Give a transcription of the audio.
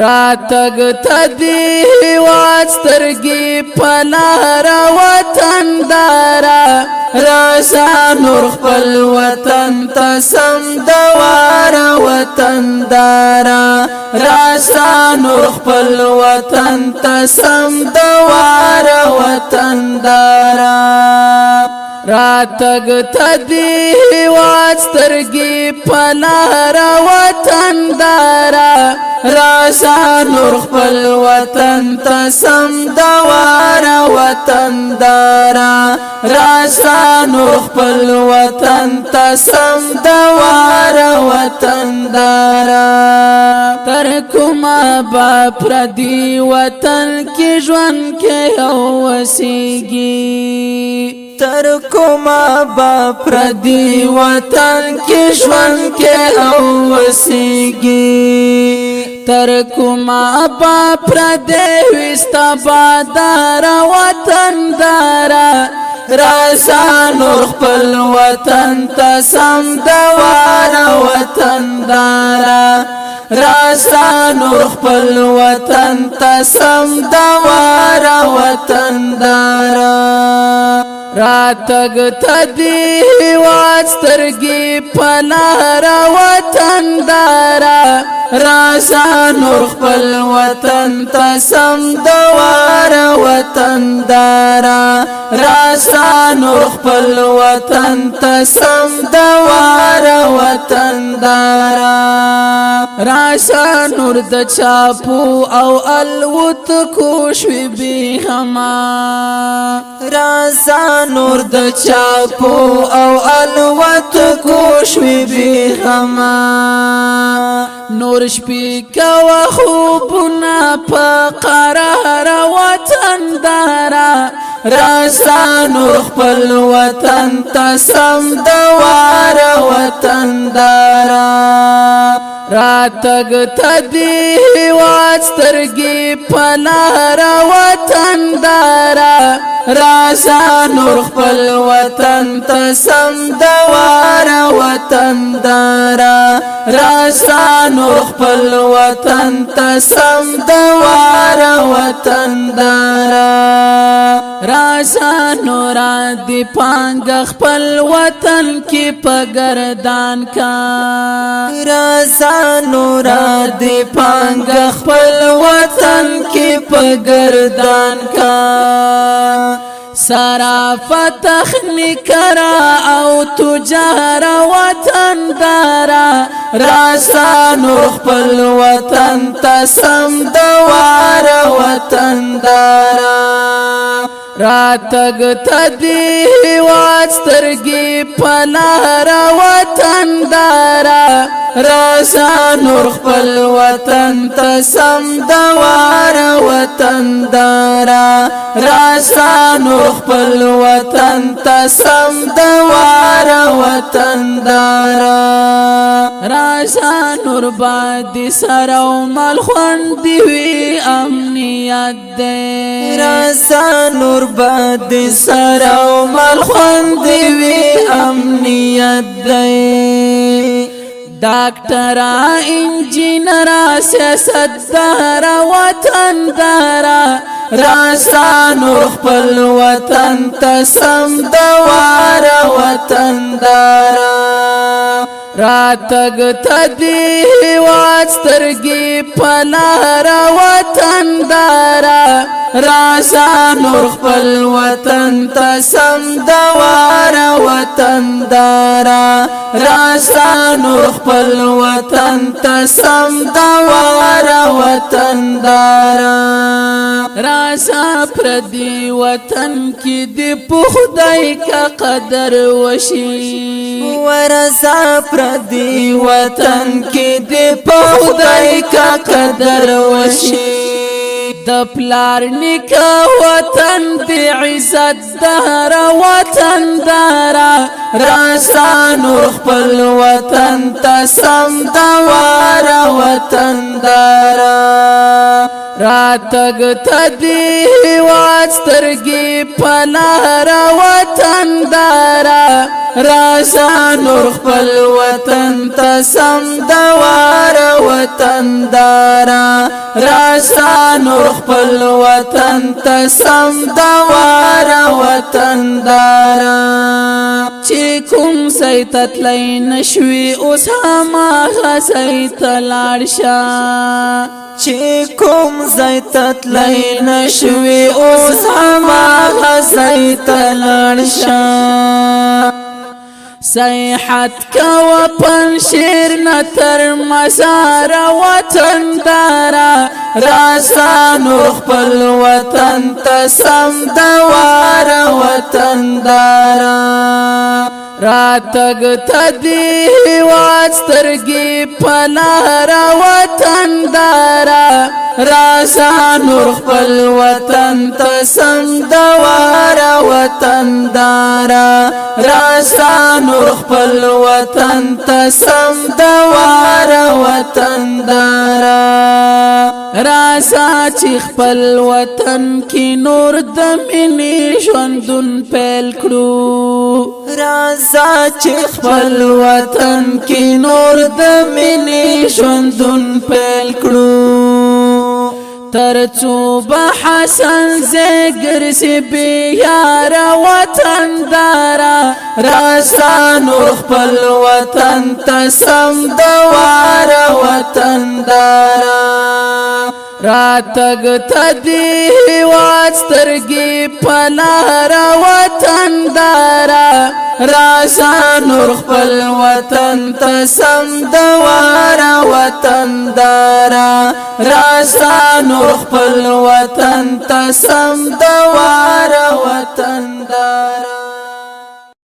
راتګ تدی واسترګي پلار وطن دارا راشا نور خپل وطن تسم دوار وطن دارا راشا نور خپل وطن تسم دوار وطن دارا راتګ تدی واسترګي پلار وطن دارا راشا نور خپل وطن تسم دوار وطن دارا راشا نور خپل وطن تسم دوار وطن دارا تر کومه با پردي وطن کې ژوند کې اوسېږي تر کومه با پردي وطن کې ژوند کې اوسېږي تر کومه با پردي وستا بادار وطن دارا راشا نور خپل وطن تسم دوار وطن دارا راشا نور خپل وطن تسم دوار وطن دارا راتګ تدی واسترګي پلار وطن دارا راشا نور خپل وطن تسم دوار وطن دارا راشا نور خپل وطن تسم دوار وطن دارا راشا نور د چاپو او الوت کوشوي به هما راشا نور د چاپو او الوت کوشوي به هما نور شپې کوا خوبونه په قرار وطن دارا راشا نور خپل وطن تسم دوار وطن دارا راتګ تدی واسترګي پلار وطن دارا راشا نور خپل وطن تسم دوار وطن دارا راشا نور خپل وطن تسم دوار وطن دارا راشا نور دی پانګ خپل وطن کې پګردان کا راشا نور دی پانګ خپل وطن کې پګردان کا سارا فتح نکرا او تجار وطن دارا راشا نور خپل وطن تسم دوار وطن دارا راتګ تدی واسترګي پلار وطن دارا راشا نور خپل وطن تسم دوار وطن دارا راشا نور خپل وطن تسم دوار وطن دارا راشا نور بادي سرو مل خوندي وي امنيت دې راشا نور بادي سرو مل خوندي وي امنيت دې ډاکټر انجینر سیاستدار وطن دارا راشا نور خپل وطن تسم دوار وطن دارا راتګ تدی واسترګي پلار وطن دارا راشا نور خپل وطن تسم دوار وطن دارا راشا نور خپل وطن تسم دوار وطن دارا راشا پردي وطن کې دی پخدای کا قدر وشي ورسا پردي وطن کې دی پخدای کا قدر وشي د پلار نیکه وطن دی عزت دار وطن دارا راشا نور خپل وطن تسم دوار وطن دارا راتګ تدی واسترګي پلار وطن دارا راسا نور خپل وطن تسم دوار وطن دارا راسا نور خپل وطن تسم دوار وطن دارا چې کوم سیتت لین شوي اوس هماغه سیت لاړ شه چې کوم زیتت لین شوي اوس هماغه سیت لاړ شه صیحت کوا پنشیر نتر مزار وطن دارا راسا نور خپل وطن تسم دوار وطن دارا راتگ تدی واسترگی پلارا وطن دارا راسا نور خپل وطن تسم دوار وطن دارا راسا نور خپل وطن تسم دوار وطن دارا راسا چې خپل وطن کی نور د مینې ژوندون پیل کړو راسا چې خپل وطن کی نور د مینې ژوندون پیل کړو ترڅو به حسن زګر سی بیار وطن دارا راسا نور خپل وطن تسم دوار وطن دارا راتگ تدی واسترگی پلار وطن دارا راسا نور خپل وطن تسم دوار وطن دارا راسا نور خپل وطن تسم دوار وطن دارا